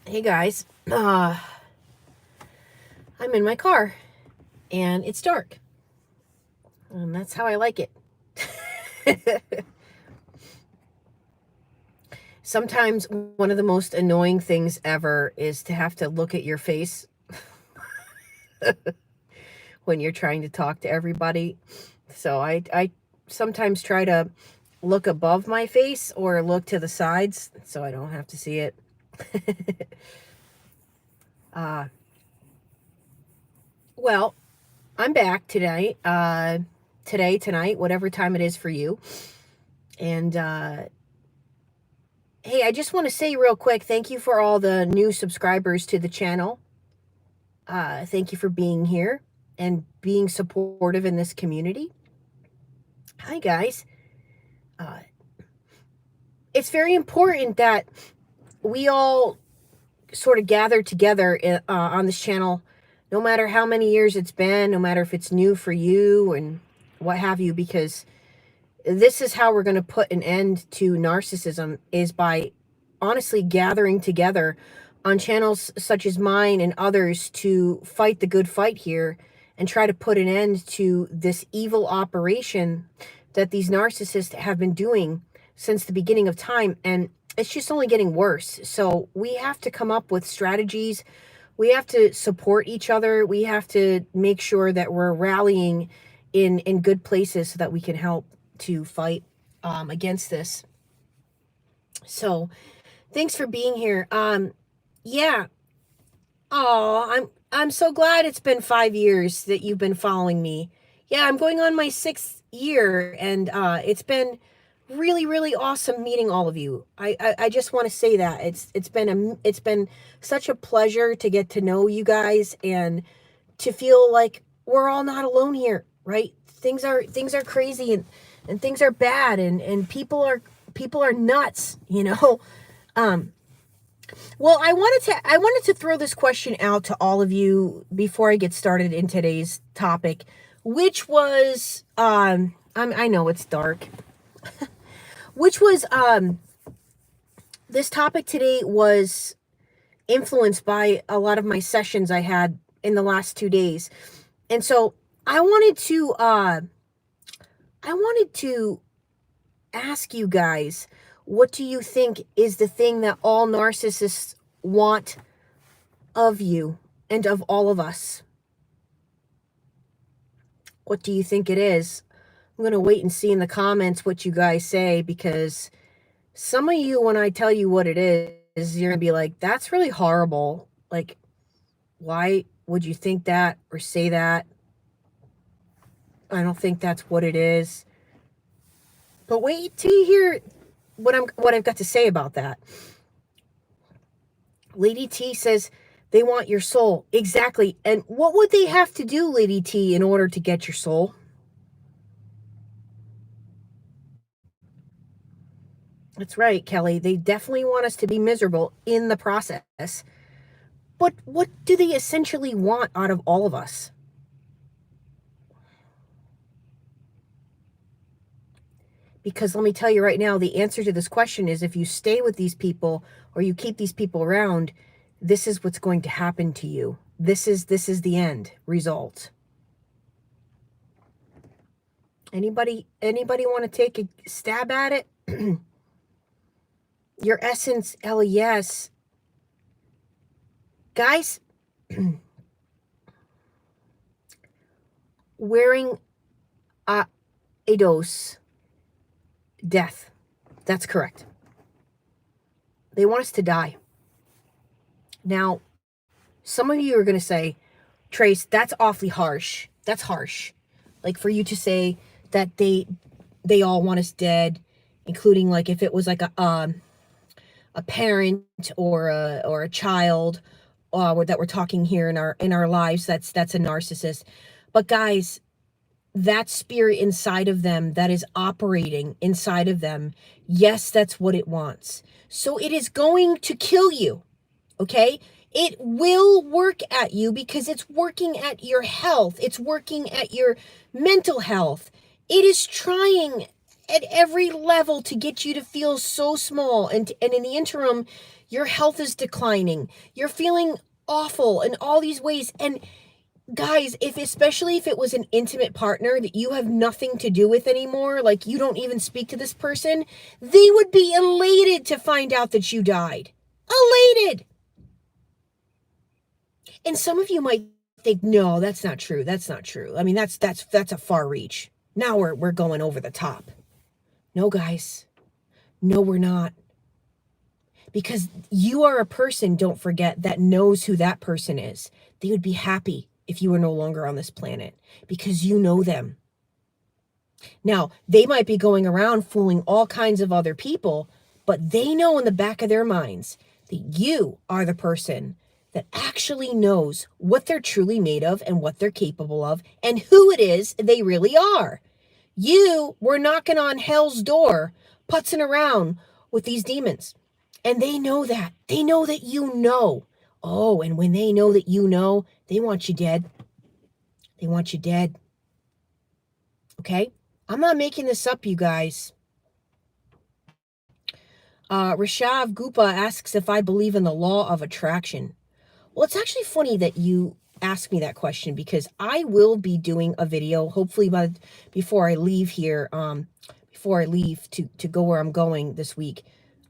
Hey guys, I'm in my car and it's dark, and that's how I like it. Sometimes one of the most annoying things ever is to have to look at your face when you're trying to talk to everybody. So I sometimes try to look above my face or look to the sides so I don't have to see it. uh, well, I'm back tonight, tonight, whatever time it is for you. And hey, I just want to say real quick, thank you for all the new subscribers to the channel. Thank you for being here and being supportive in this community. Hi, guys. Uh, it's very important that we all sort of gather together on this channel, no matter how many years it's been, no matter if it's new for you and what have you, because this is how we're going to put an end to narcissism, is by honestly gathering together on channels such as mine and others to fight the good fight here and try to put an end to this evil operation that these narcissists have been doing since the beginning of time. And it's just only getting worse. So we have to come up with strategies. We have to support each other. We have to make sure that we're rallying in good places so that we can help to fight against this. So thanks for being here. Yeah. Oh, I'm so glad it's been 5 years that you've been following me. Yeah, I'm going on my 6th year, and it's been really, really awesome meeting all of you. I just want to say that it's been such a pleasure to get to know you guys and to feel like we're all not alone here, right? Things are crazy, and things are bad, and people are nuts, you know. Um, well, I wanted to throw this question out to all of you before I get started in today's topic, which was I know it's dark. Which was this topic today was influenced by a lot of my sessions I had in the last 2 days. And so I wanted to ask you guys, what do you think is the thing that all narcissists want of you and of all of us? What do you think it is? I'm going to wait and see in the comments what you guys say, because some of you, when I tell you what it is, you're going to be like, that's really horrible. Like, why would you think that or say that? I don't think that's what it is. But wait till you hear what I've got to say about that. Lady T says they want your soul. Exactly. And what would they have to do, Lady T, in order to get your soul? That's right, Kelly. They definitely want us to be miserable in the process. But what do they essentially want out of all of us? Because let me tell you right now, the answer to this question is, if you stay with these people or you keep these people around, this is what's going to happen to you. This is the end result. Anybody want to take a stab at it? Your essence, LES. Guys, wearing a dose, death. That's correct. They want us to die. Now, some of you are going to say, Trace, that's awfully harsh. That's harsh. Like, for you to say that they all want us dead, including like if it was like a parent or a child that we're talking here in our lives, that's a narcissist. But guys, that spirit inside of them that is operating inside of them, yes, that's what it wants. So it is going to kill you, okay? It will work at you because it's working at your health. It's working at your mental health. It is trying at every level to get you to feel so small. And in the interim, your health is declining. You're feeling awful in all these ways. And guys, especially if it was an intimate partner that you have nothing to do with anymore, like you don't even speak to this person, they would be elated to find out that you died. Elated. And some of you might think, no, that's not true. That's not true. I mean, that's a far reach. Now we're going over the top. No, guys. No, we're not. Because you are a person, don't forget, that knows who that person is. They would be happy if you were no longer on this planet because you know them. Now, they might be going around fooling all kinds of other people, but they know in the back of their minds that you are the person that actually knows what they're truly made of and what they're capable of and who it is they really are. You were knocking on hell's door, putzing around with these demons. And they know that. They know that you know. Oh, and when they know that you know, they want you dead. They want you dead. Okay? I'm not making this up, you guys. Rishav Gupa asks if I believe in the law of attraction. Well, it's actually funny that you ask me that question because I will be doing a video, hopefully before I leave here, before I leave to go where I'm going this week.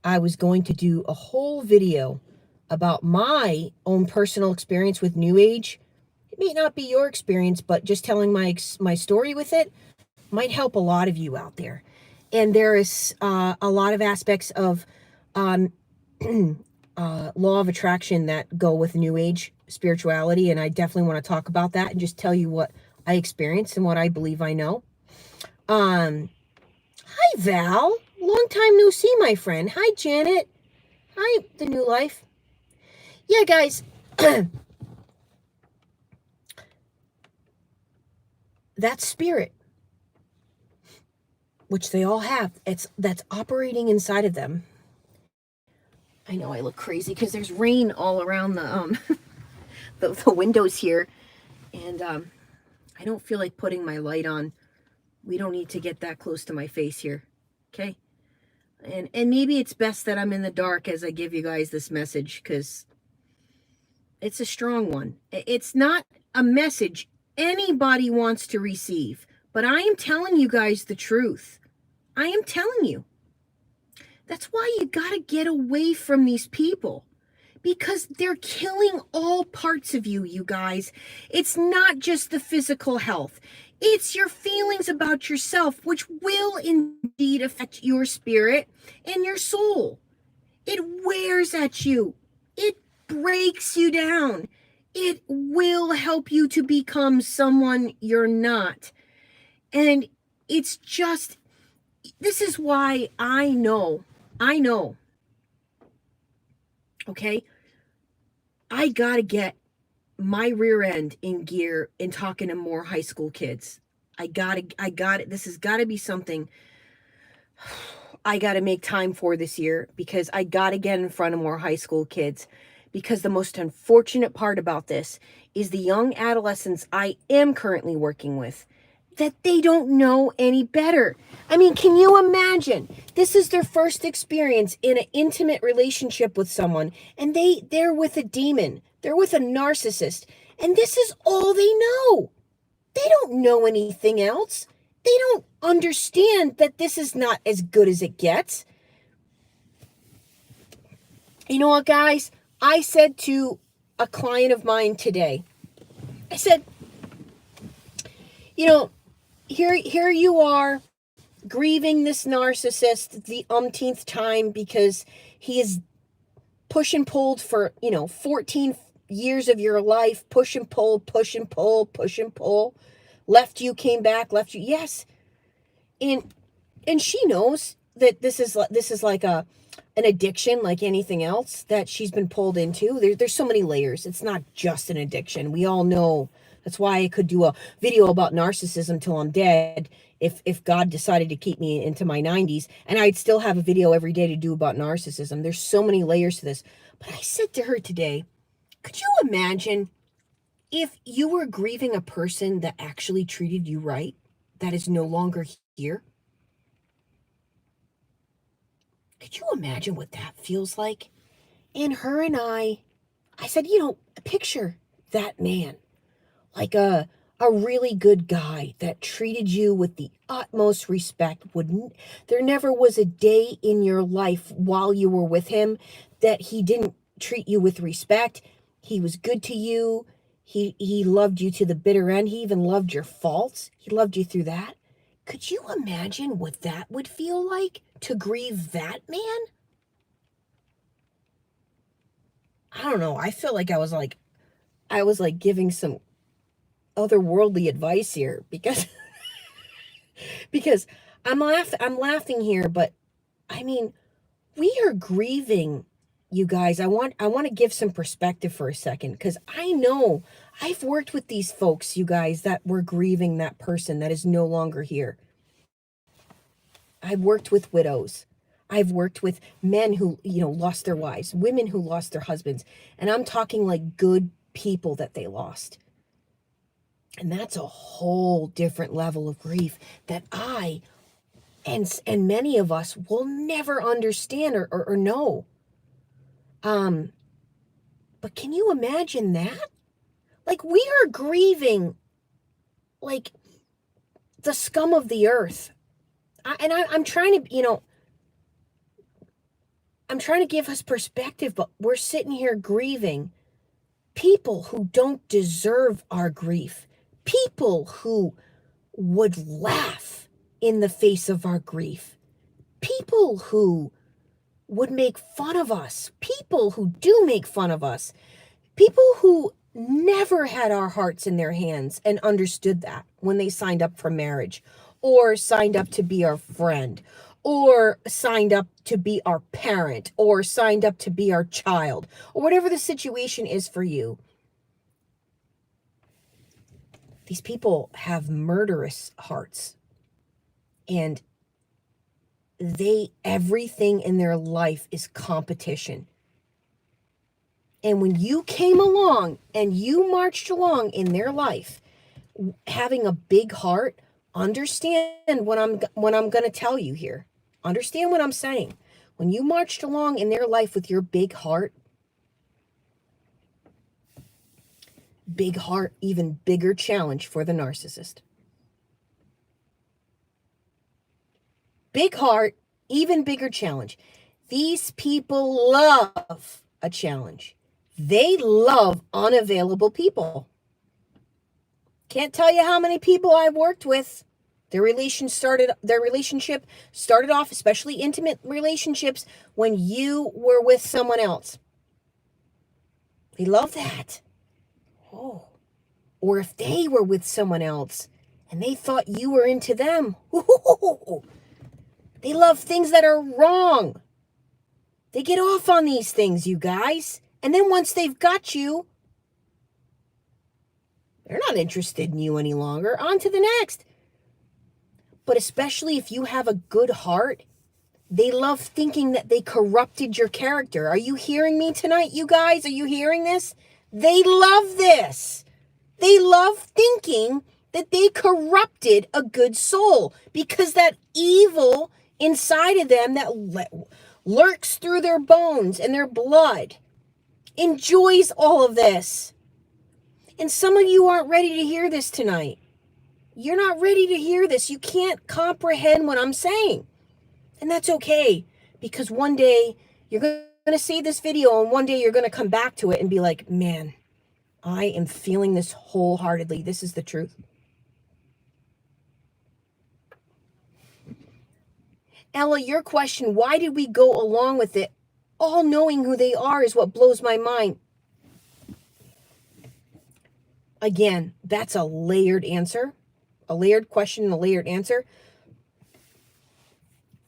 I was going to do a whole video about my own personal experience with New Age. It may not be your experience, but just telling my story with it might help a lot of you out there. And there is a lot of aspects of law of attraction that go with New Age spirituality, and I definitely want to talk about that and just tell you what I experienced and what I believe I know. Hi, Val. Long time no see, my friend. Hi, Janet. Hi, The New Life. Yeah, guys. That spirit, which they all have, that's operating inside of them. I know I look crazy because there's rain all around the the windows here, and I don't feel like putting my light on. We don't need to get that close to my face here, okay? And maybe it's best that I'm in the dark as I give you guys this message because it's a strong one. It's not a message anybody wants to receive, but I am telling you guys the truth. I am telling you. That's why you got to get away from these people because they're killing all parts of you, you guys. It's not just the physical health. It's your feelings about yourself, which will indeed affect your spirit and your soul. It wears at you. It breaks you down. It will help you to become someone you're not. And it's just, this is why I know, okay? I gotta get my rear end in gear in talking to more high school kids. I got it. This has got to be something I got to make time for this year because I got to get in front of more high school kids because the most unfortunate part about this is the young adolescents I am currently working with, that they don't know any better. I mean, can you imagine? This is their first experience in an intimate relationship with someone, and they're with a demon. They're with a narcissist, and this is all they know. They don't know anything else. They don't understand that this is not as good as it gets. You know what, guys? I said to a client of mine today, I said, you know, here you are grieving this narcissist the umpteenth time because he is push and pulled for, 14 years of your life, push and pull, push and pull, push and pull, left you, came back, left you. Yes. And she knows that this is like an addiction, like anything else that she's been pulled into. There's so many layers. It's not just an addiction. We all know. That's why I could do a video about narcissism till I'm dead if God decided to keep me into my 90s, and I'd still have a video every day to do about narcissism. There's so many layers to this. But I said to her today, could you imagine if you were grieving a person that actually treated you right, that is no longer here? Could you imagine what that feels like? And her and I said, picture that man, like a really good guy that treated you with the utmost respect. There never was a day in your life while you were with him that he didn't treat you with respect. He was good to you. He loved you to the bitter end. He even loved your faults. He loved you through that. Could you imagine what that would feel like to grieve that man? I don't know. I feel like I was like giving some otherworldly advice here because because I'm laughing here, but I mean, we are grieving, you guys. I want to give some perspective for a second, because I know I've worked with these folks, you guys, that were grieving that person that is no longer here. I've worked with widows. I've worked with men who, lost their wives, women who lost their husbands, and I'm talking like good people that they lost. And that's a whole different level of grief that I and many of us will never understand or know. But can you imagine that? Like, we are grieving like the scum of the earth. I'm trying to, I'm trying to give us perspective, but we're sitting here grieving people who don't deserve our grief. People who would laugh in the face of our grief. People who would make fun of us. People who do make fun of us. People who never had our hearts in their hands and understood that when they signed up for marriage, or signed up to be our friend, or signed up to be our parent, or signed up to be our child, or whatever the situation is for you. These people have murderous hearts, and everything in their life is competition. And when you came along and you marched along in their life, having a big heart, understand what I'm going to tell you here. Understand what I'm saying. When you marched along in their life with your big heart, even bigger challenge for the narcissist. Big heart, even bigger challenge. These people love a challenge. They love unavailable people. Can't tell you how many people I've worked with. Their relationship started off, especially intimate relationships, when you were with someone else. They love that. Oh. Or if they were with someone else and they thought you were into them. They love things that are wrong. They get off on these things, you guys. And then once they've got you, they're not interested in you any longer. On to the next. But especially if you have a good heart, they love thinking that they corrupted your character. Are you hearing me tonight, you guys? Are you hearing this? They love this. They love thinking that they corrupted a good soul, because that evil inside of them that lurks through their bones and their blood enjoys all of this. And some of you aren't ready to hear this tonight. You're not ready to hear this. You can't comprehend what I'm saying. And that's okay, because one day you're going to see this video, and one day you're going to come back to it and be like, man, I am feeling this wholeheartedly. This is the truth. Ella, your question, why did we go along with it? All knowing who they are is what blows my mind. Again, that's a layered answer, a layered question, and a layered answer.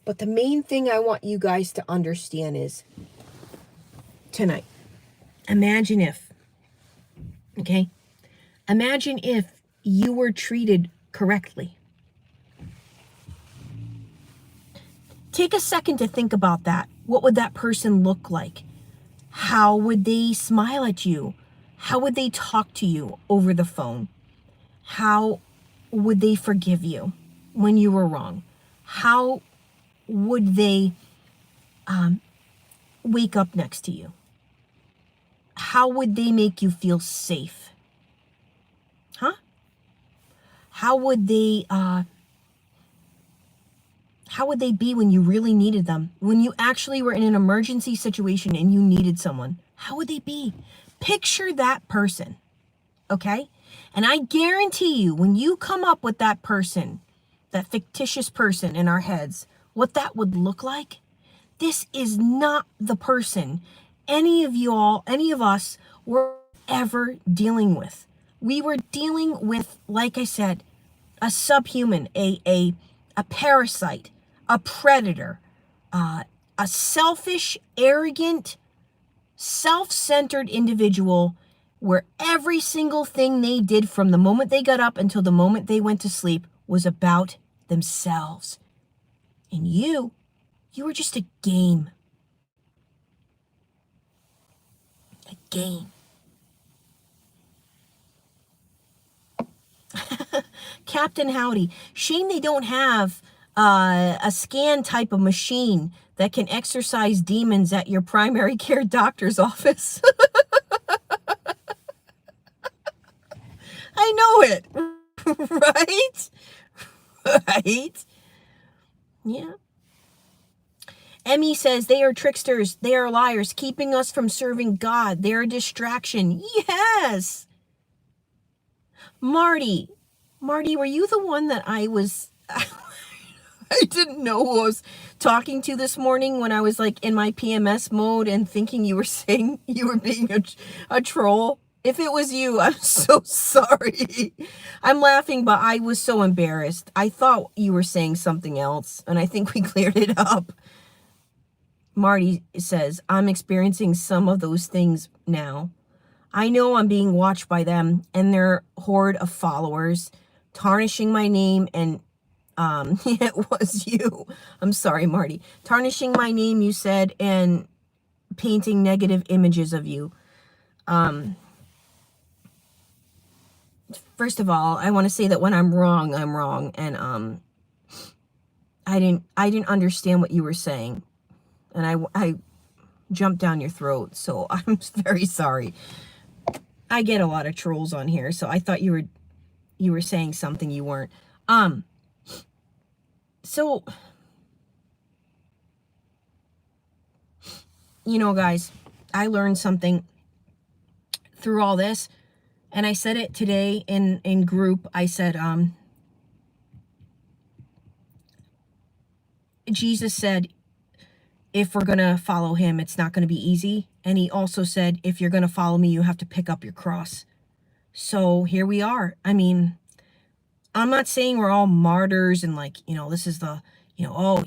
But the main thing I want you guys to understand is tonight, imagine if you were treated correctly. Take a second to think about that. What would that person look like? How would they smile at you? How would they talk to you over the phone? How would they forgive you when you were wrong? How would they wake up next to you? How would they make you feel safe? Huh? How would they be when you really needed them? When you actually were in an emergency situation and you needed someone? How would they be? Picture that person, okay? And I guarantee you, when you come up with that person, that fictitious person in our heads, what that would look like, this is not the person any of us were ever dealing with. We were dealing with, like I said, a subhuman, a parasite, a predator, a selfish, arrogant, self-centered individual where every single thing they did from the moment they got up until the moment they went to sleep was about themselves. And you were just a game. A game. Captain Howdy, shame they don't have a scan type of machine that can exorcise demons at your primary care doctor's office. I know it. Right? Right? Yeah. Emmy says they are tricksters. They are liars, keeping us from serving God. They're a distraction. Yes. Marty, were you the one that I didn't know who I was talking to this morning when I was like in my PMS mode and thinking you were saying you were being a troll? If it was you, I'm so sorry. I'm laughing, but I was so embarrassed. I thought you were saying something else, and I think we cleared it up. Marty says, I'm experiencing some of those things now. I know I'm being watched by them and their horde of followers, tarnishing my name and, it was you. I'm sorry, Marty. Tarnishing my name, you said, and painting negative images of you. First of all, I want to say that when I'm wrong, I'm wrong. And, I didn't understand what you were saying. And I jumped down your throat. So I'm very sorry. I get a lot of trolls on here, so I thought you were saying something you weren't. So, you know, guys, I learned something through all this, and I said it today in group. I said, Jesus said, if we're going to follow him, it's not going to be easy. And he also said, if you're going to follow me, you have to pick up your cross. So here we are. I mean, I'm not saying we're all martyrs and like, you know, this is the, you know, oh,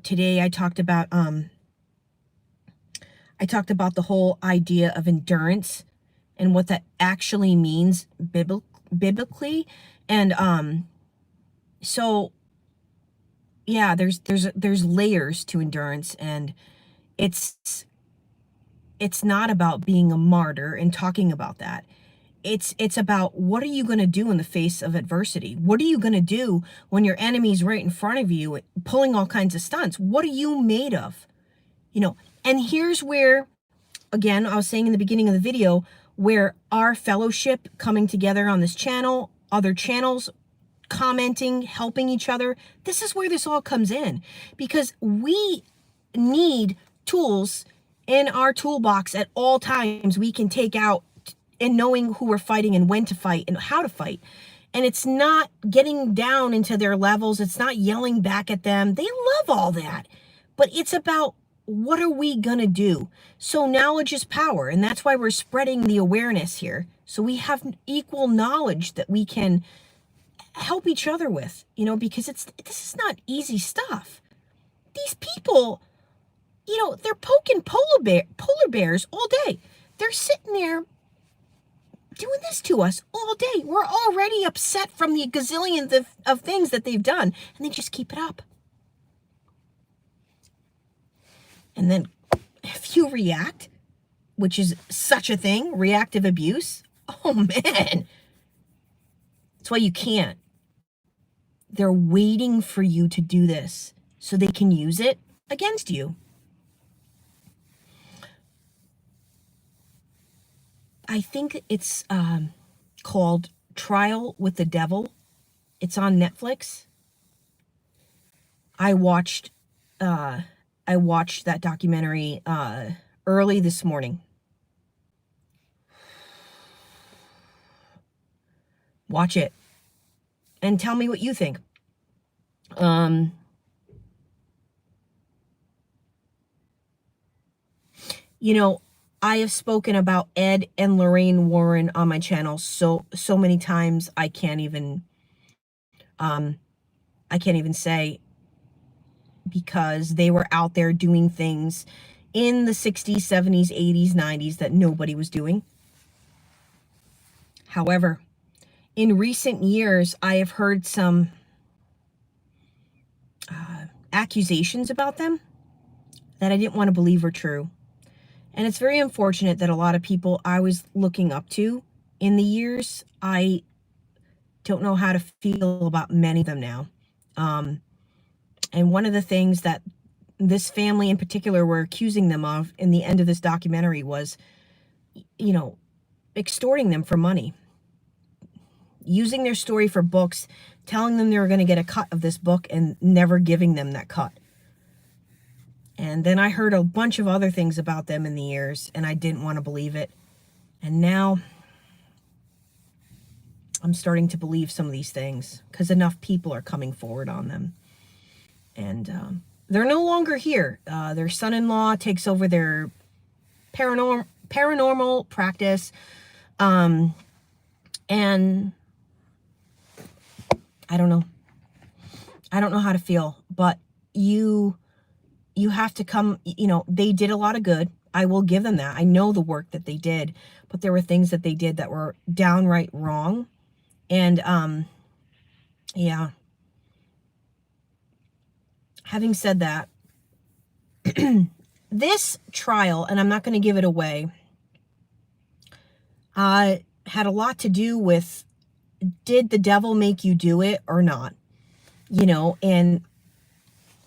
today I talked about the whole idea of endurance and what that actually means biblically. And so yeah, there's layers to endurance, and it's not about being a martyr and talking about that. It's about, what are you going to do in the face of adversity? What are you going to do when your enemy's right in front of you pulling all kinds of stunts? What are you made of? You know, and here's where, again, I was saying in the beginning of the video, where our fellowship coming together on this channel, other channels, commenting, helping each other, this is where this all comes in, because we need tools in our toolbox at all times we can take out, and knowing who we're fighting and when to fight and how to fight. And it's not getting down into their levels. It's not yelling back at them. They love all that. But it's about, what are we going to do? So knowledge is power. And that's why we're spreading the awareness here. So we have equal knowledge that we can help each other with, you know, because this is not easy stuff. These people, you know, they're poking polar bears all day. They're sitting there doing this to us all day. We're already upset from the gazillions of things that they've done, and they just keep it up. And then if you react, which is such a thing, reactive abuse, oh man, that's why you can't. They're waiting for you to do this so they can use it against you. I think it's called Trial with the Devil. It's on Netflix. I watched that documentary early this morning. Watch it and tell me what you think. You know, I have spoken about Ed and Lorraine Warren on my channel so many times I can't even say, because they were out there doing things in the 60s, 70s, 80s, 90s that nobody was doing. However, in recent years, I have heard some accusations about them that I didn't want to believe were true. And it's very unfortunate that a lot of people I was looking up to in the years, I don't know how to feel about many of them now. And one of the things that this family in particular were accusing them of in the end of this documentary was, you know, extorting them for money, using their story for books, telling them they were going to get a cut of this book and never giving them that cut. And then I heard a bunch of other things about them in the years, and I didn't want to believe it. And now I'm starting to believe some of these things because enough people are coming forward on them. And they're no longer here. Their son-in-law takes over their paranormal practice. And I don't know. I don't know how to feel, but you have to come, you know, they did a lot of good. I will give them that. I know the work that they did, but there were things that they did that were downright wrong. And, yeah. Having said that, this trial, and I'm not going to give it away, had a lot to do with, did the devil make you do it or not? You know, and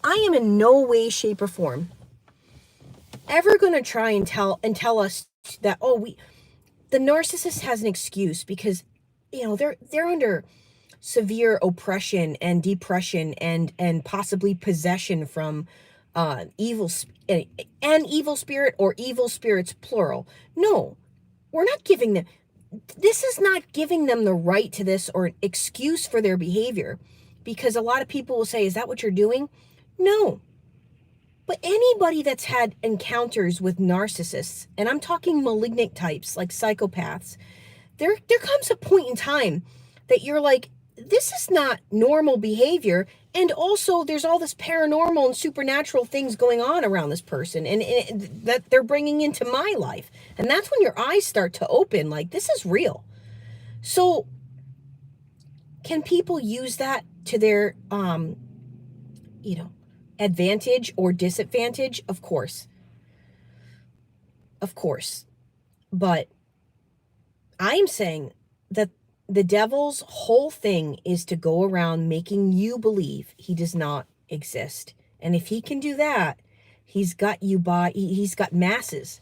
I am in no way, shape, or form ever going to try and tell us that, oh, the narcissist has an excuse because, you know, they're under severe oppression and depression and possibly possession from an evil spirit or evil spirits plural. No, we're not giving them, this is not giving them the right to this or an excuse for their behavior, because a lot of people will say, is that what you're doing? No. But anybody that's had encounters with narcissists, and I'm talking malignant types like psychopaths, there comes a point in time that you're like, this is not normal behavior. And also there's all this paranormal and supernatural things going on around this person and that they're bringing into my life. And that's when your eyes start to open, like, this is real. So can people use that to their, you know, advantage or disadvantage? Of course. Of course. But I'm saying that the devil's whole thing is to go around making you believe he does not exist. And if he can do that, he's got masses.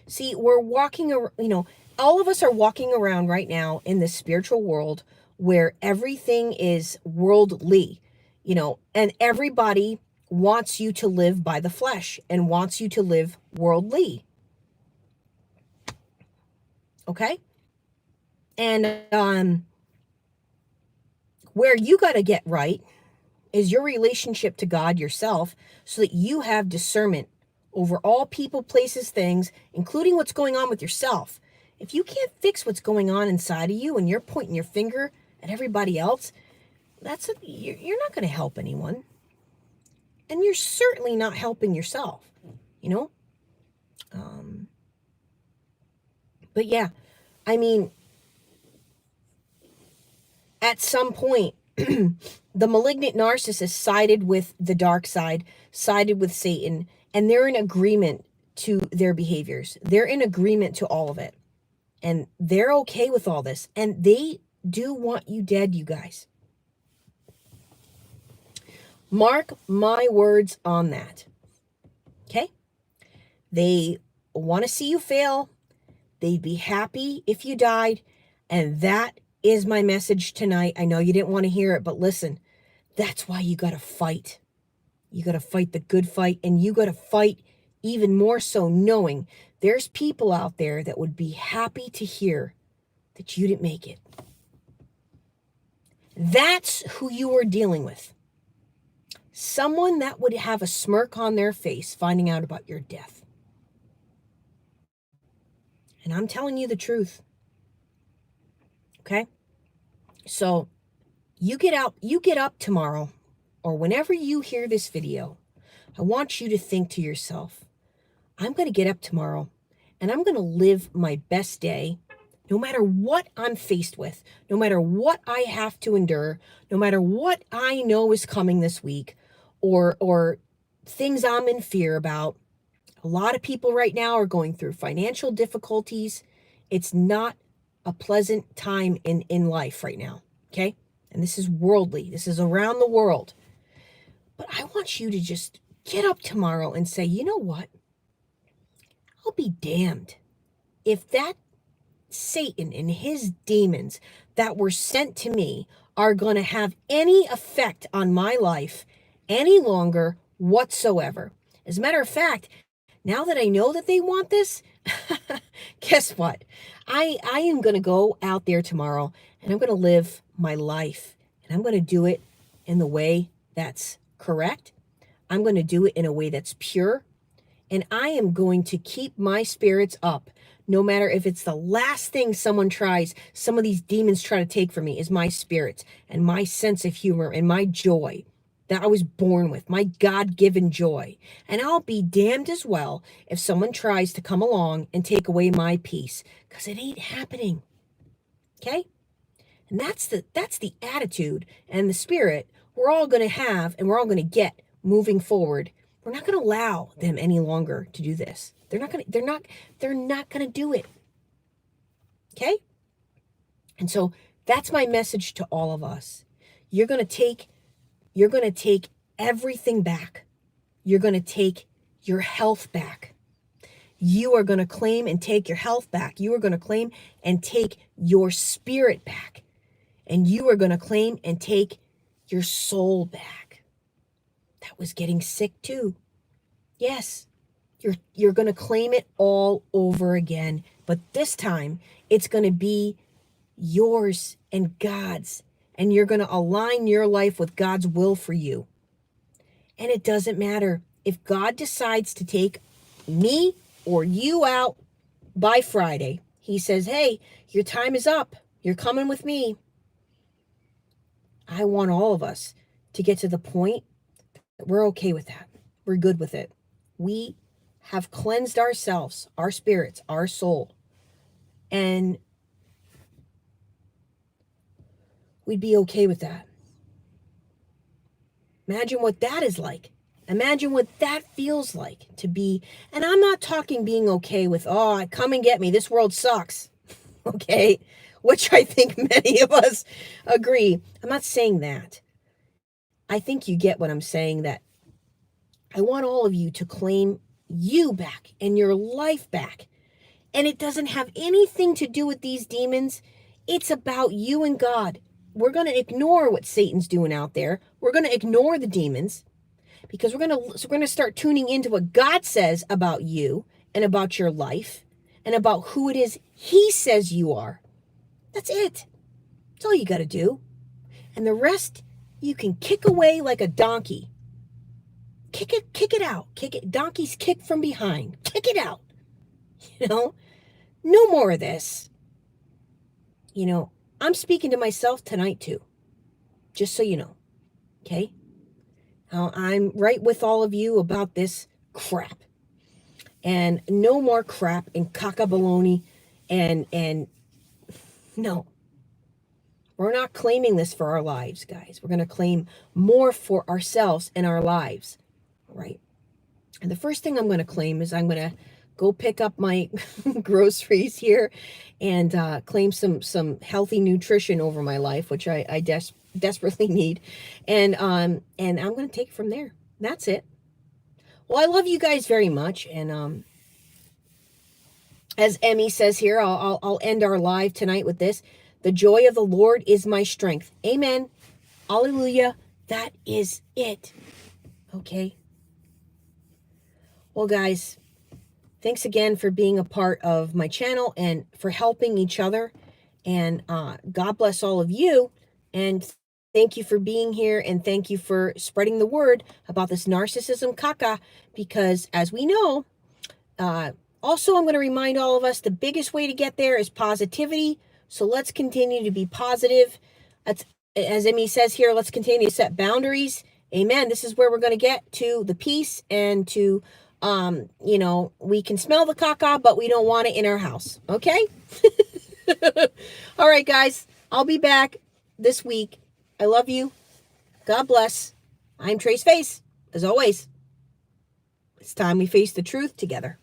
See, we're walking around, you know, all of us are walking around right now in the spiritual world where everything is worldly, you know, and everybody wants you to live by the flesh and wants you to live worldly. Okay? And where you got to get right is your relationship to God yourself, so that you have discernment over all people, places, things, including what's going on with yourself. If you can't fix what's going on inside of you and you're pointing your finger at everybody else, you're not going to help anyone. And you're certainly not helping yourself, you know? But yeah, I mean, at some point, the malignant narcissist sided with the dark side, sided with Satan, and they're in agreement to their behaviors. They're in agreement to all of it. And they're okay with all this. And they do want you dead, you guys. Mark my words on that. Okay? They want to see you fail. They'd be happy if you died. And that is my message tonight. I know you didn't want to hear it, but listen, that's why you got to fight. You got to fight the good fight, and you got to fight even more so knowing there's people out there that would be happy to hear that you didn't make it. That's who you are dealing with. Someone that would have a smirk on their face finding out about your death. And I'm telling you the truth. Okay? So you get up tomorrow, or whenever you hear this video, I want you to think to yourself, I'm going to get up tomorrow and I'm going to live my best day, no matter what I'm faced with, no matter what I have to endure, no matter what I know is coming this week, or things I'm in fear about. A lot of people right now are going through financial difficulties. It's not a pleasant time in life right now, okay? And this is worldly. This is around the world. But I want you to just get up tomorrow and say, you know what? I'll be damned if that Satan and his demons that were sent to me are going to have any effect on my life any longer whatsoever. As a matter of fact, now that I know that they want this, guess what? I am going to go out there tomorrow and I'm going to live my life, and I'm going to do it in the way that's correct. I'm going to do it in a way that's pure, and I am going to keep my spirits up. No matter if it's the last thing someone tries, some of these demons try to take from me, is my spirits and my sense of humor and my joy that I was born with, my God-given joy. And I'll be damned as well if someone tries to come along and take away my peace, because it ain't happening. Okay? And that's the attitude and the spirit we're all going to have, and we're all going to get moving forward. We're not going to allow them any longer to do this. They're not going to do it. Okay? And so that's my message to all of us. You're going to take everything back. You're going to take your health back. You are going to claim and take your health back. You are going to claim and take your spirit back. And you are going to claim and take your soul back. That was getting sick too. Yes, you're going to claim it all over again. But this time, it's going to be yours and God's. And you're going to align your life with God's will for you. And it doesn't matter if God decides to take me or you out by Friday. He says, hey, your time is up. You're coming with me. I want all of us to get to the point that we're okay with that. We're good with it. We have cleansed ourselves, our spirits, our soul. And we'd be okay with that. Imagine what that is like. Imagine what that feels like to be. And I'm not talking being okay with, oh, come and get me. This world sucks. Okay? Which I think many of us agree. I'm not saying that. I think you get what I'm saying, that I want all of you to claim you back and your life back. And it doesn't have anything to do with these demons. It's about you and God. We're going to ignore what Satan's doing out there. We're going to ignore the demons, because we're going to start tuning into what God says about you and about your life and about who it is he says you are. That's it. That's all you got to do. And the rest, you can kick away like a donkey. Kick it out. Kick it. Donkeys kick from behind. Kick it out. No more of this. I'm speaking to myself tonight too, just so you know. Okay? I'm right with all of you about this crap. And no more crap and cockabaloney and no. We're not claiming this for our lives, guys. We're going to claim more for ourselves and our lives, right? And the first thing I'm going to claim is I'm going to go pick up my groceries here and claim some healthy nutrition over my life, which I desperately need. And I'm going to take it from there. That's it. Well, I love you guys very much. And As Emmy says here, I'll end our live tonight with this. The joy of the Lord is my strength. Amen. Hallelujah. That is it. Okay. Well, guys, thanks again for being a part of my channel and for helping each other. And God bless all of you. And thank you for being here. And thank you for spreading the word about this narcissism caca. Because as we know, also, I'm going to remind all of us the biggest way to get there is positivity. So let's continue to be positive. As Emmy says here, let's continue to set boundaries. Amen. This is where we're going to get to the peace and to, we can smell the caca, but we don't want it in our house. Okay? All right, guys. I'll be back this week. I love you. God bless. I'm Trace Face. As always, it's time we face the truth together.